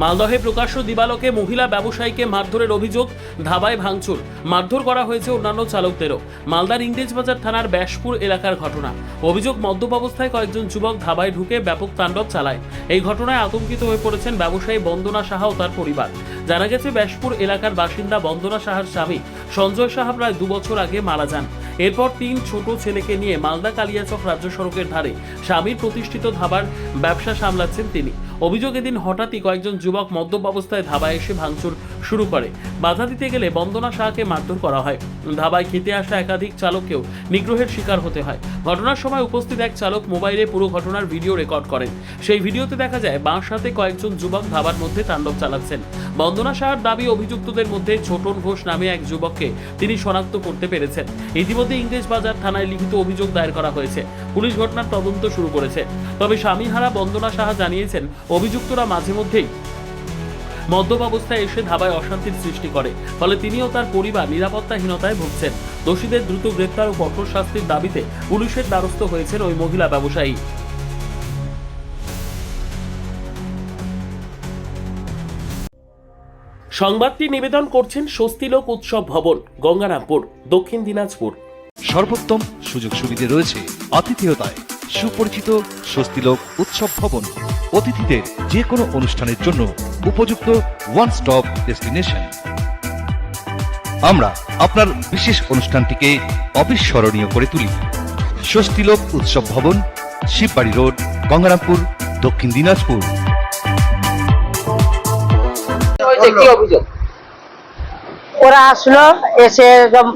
মালদহে প্রকাশ্য দিবালোকে মহিলা ব্যবসায়ীকে মারধরের অভিযোগ, ধাবায় ভাঙচুর, মারধর করা হয়েছে অন্যান্য চালকদেরও। মালদার ইংরেজবাজার থানার ব্যাসপুর এলাকার ঘটনা। অভিযোগ, মদ্যপ অবস্থায় কয়েকজন যুবক ধাবায় ঢুকে ব্যাপক তাণ্ডব চালায়। এই ঘটনায় আতঙ্কিত হয়ে পড়েছেন ব্যবসায়ী বন্দনা সাহা ও তার পরিবার। জানা গেছে, ব্যাসপুর এলাকার বাসিন্দা বন্দনা সাহার স্বামী সঞ্জয় সাহা প্রায় 2 বছর আগে মারা যান। এরপর 3 ছোট ছেলেকে নিয়ে মালদা কালিয়াচক রাজ্য সড়কের ধারে স্বামীর প্রতিষ্ঠিত ধাবার ব্যবসা সামলাচ্ছেন তিনি। অভিযোগ, এদিন হঠাৎই কয়েকজন যুবক মদ্যপ অবস্থায় ধাবায় এসে ভাঙচুর শুরু করে। বাধা দিতে গেলে বন্দনা সাহাকে মারধর করা হয়। ধাবায় খেতে আসা একাধিক চালককেও নিগ্রহের শিকার হতে হয়। ঘটনার সময় উপস্থিত এক চালক মোবাইলে পুরো ঘটনার ভিডিও রেকর্ড করেন। সেই ভিডিওতে দেখা যায় বাঁশ হাতে কয়েকজন যুবক ধাবার মধ্যে তাণ্ডব চালাচ্ছেন। বন্দনা সাহার দাবি, অভিযুক্তদের মধ্যে ছোটন ঘোষ নামে এক যুবককে তিনি শনাক্ত করতে পেরেছেন। ইতিমধ্যে ইংরেজবাজার থানায় লিখিত অভিযোগ দায়ের করা হয়েছে। পুলিশ ঘটনার তদন্ত শুরু করেছে। তবে স্বামীহারা বন্দনা সাহা জানিয়েছেন, অভিযুক্তরা মাঝে মধ্যেই মদ্যপ অবস্থায় এসে ধাবায় অশান্তির সৃষ্টি করে, ফলে তিনি ও তার পরিবার নিরাপত্তাহীনতায় ভুগছেন। দোষীদের দ্রুত গ্রেপ্তার ও কঠোর শাস্তির দাবিতে পুলিশের দ্বারস্থ হয়েছেন ওই মহিলা ব্যবসায়ী। সংবাদটি নিবেদন করছেন স্বস্তিলোক উৎসব ভবন, গঙ্গারামপুর, দক্ষিণ দিনাজপুর। সর্বোত্তম সুযোগ সুবিধে রয়েছে আতিথেয়তায়। সুপরিচিত স্বস্তিলোক উৎসব ভবন অতিথিদের যে কোনো অনুষ্ঠানের জন্য উপযুক্ত ওয়ান স্টপ ডেস্টিনেশন। আমরা আপনার বিশেষ অনুষ্ঠানটিকে অবিস্মরণীয় করে তুলি। স্বস্তিলোক উৎসব ভবন, শিববাড়ি রোড, গঙ্গারামপুর, দক্ষিণ দিনাজপুর। ওরা আসলো, এসে সব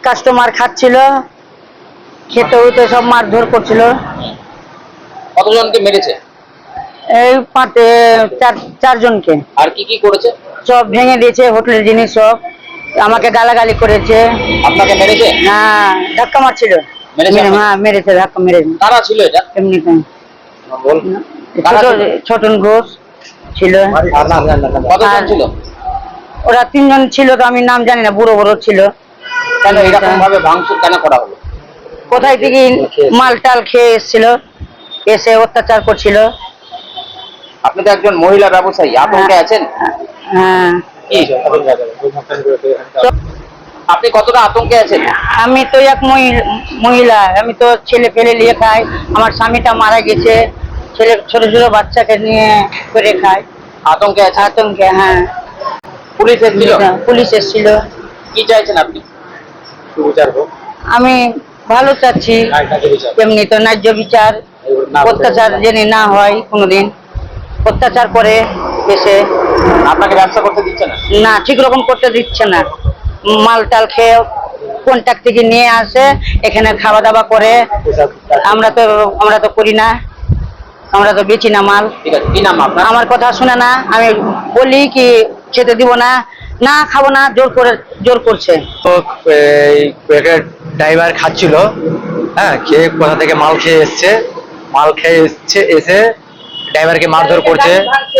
কাস্টমার খাচ্ছিল, খেতে হইতে সব মারধর করছিল। কতজনকে মেরেছে? এই 4 জনকে। আর কি কি করেছে? সব ভেঙে দিয়েছে, হোটেলের জিনিস সব। আমাকে গালাগালি করেছে। আপনাকে মেরেছে? হ্যাঁ, ধাক্কা মারছিল। হ্যাঁ, মেরেছে, ধাক্কা মেরেছে। কারা ছিল এটা? এমনি ছোটন ঘোষ ছিল। কতজন ছিল? ওরা 3 জন ছিল, তো আমি নাম জানি না, বুড়ো বুড়ো ছিল। কেন এরকম ভাবে ভাঙচুর কেন করা হলো? কোথায় থেকে মাল টাল খেয়ে এসেছিল, এসে অত্যাচার করছিল। আপনি তো একজন মহিলা ব্যবসায়ী, আতঙ্কে আছেন? হ্যাঁ। আপনি কতটা আতঙ্কে আছেন? আমি তো এক মহিলা, আমি তো ছেলে ফেলে নিয়ে খাই। আমার স্বামীটা মারা গেছে, ছেলে ছোট ছোট বাচ্চাকে নিয়ে করে খাই। আতঙ্কে আছে? আতঙ্কে, হ্যাঁ। পুলিশ এসেছিল? পুলিশ এসেছিল। কি চাইছেন আপনি? আমি ভালো চাচ্ছি, এমনি তো ন্যায্য বিচার, অত্যাচার যেন না হয় কোনোদিন। অত্যাচার করে এসে আপনাকে ব্যবসা করতে দিচ্ছে না? না, ঠিক রকম করতে দিচ্ছে না। মাল টাল খেয়ে কন্ট্যাক্ট থেকে নিয়ে আসে, এখানে খাওয়া দাওয়া করে। আমরা তো করি না, আমরা তো বেচি না মাল। ঠিক আছে, কি নাম আপনার? আমার কথা শুনে না, আমি বলি কি খেতে দিব না, না খাবো না, জোর করছে। ড্রাইভার খাচ্ছিল, হ্যাঁ, খেয়ে কোথা থেকে মাল খেয়ে এসছে, এসে ড্রাইভারকে মারধর করছে।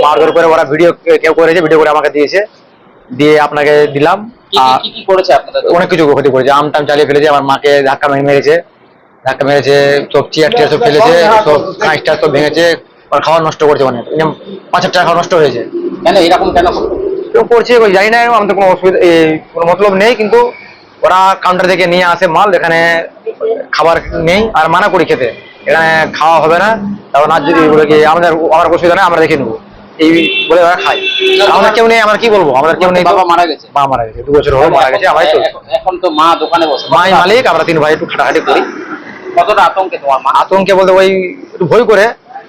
মারধর করে ওরা ভিডিও কেউ করেছে, ভিডিও করে আমাকে দিয়েছে, দিয়ে আপনাকে দিলাম। কি করেছে আপনাদের? অনেক কিছু ক্ষতি করেছে, আমটাম চালিয়ে ফেলেছে, আমার মাকে ধাক্কা মেরেছে, সব চেয়ার টিয়ার সব ফেলেছে, সব কাঁচটা সব ভেঙেছে, খাওয়ার নষ্ট করছে, মানে 5,000 টাকা খাওয়া নষ্ট হয়েছে। কেন এরকম কেন করছে জানি না, আমাদের কোনো অসুবিধা, কোনো মতলব নেই, কিন্তু ওরা কাউন্টার থেকে নিয়ে আসে মাল, এখানে খাবার নেই, আর মানা করি খেতে, এখানে খাওয়া হবে না, তারপর না যদি বলে কি আমার অসুবিধা নেই, আমরা দেখে নেবো, এই বলে ওরা খায়। আমাদের কেউ নেই, আমরা কি বলবো, আমাদের কেউ নেই। বাবা মারা গেছে? মা মারা গেছে, 2 বছর হলো মারা গেছে। আমার এখন তো মা দোকানে বসে, মাই মালিক, আমরা 3 ভাই একটু খাটাখাটি করি। কতটা আতঙ্কে তোমার মা? আতঙ্কে বলতে ওই একটু ভয় করে,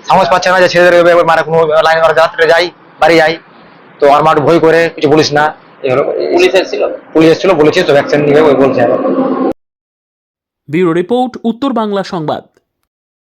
সাহস পাচ্ছে না যে ছেলেদের মারা, কোনো লাইন যাত্রা যাই, বাড়ি যাই, তো আমার মা একটু ভয় করে, কিছু বলিস না। পুলিশ এসেছিল? বলেছে তো ভ্যাকসিন নিবে, ওই বলছে। ব্যুরো রিপোর্ট, উত্তর বাংলা সংবাদ।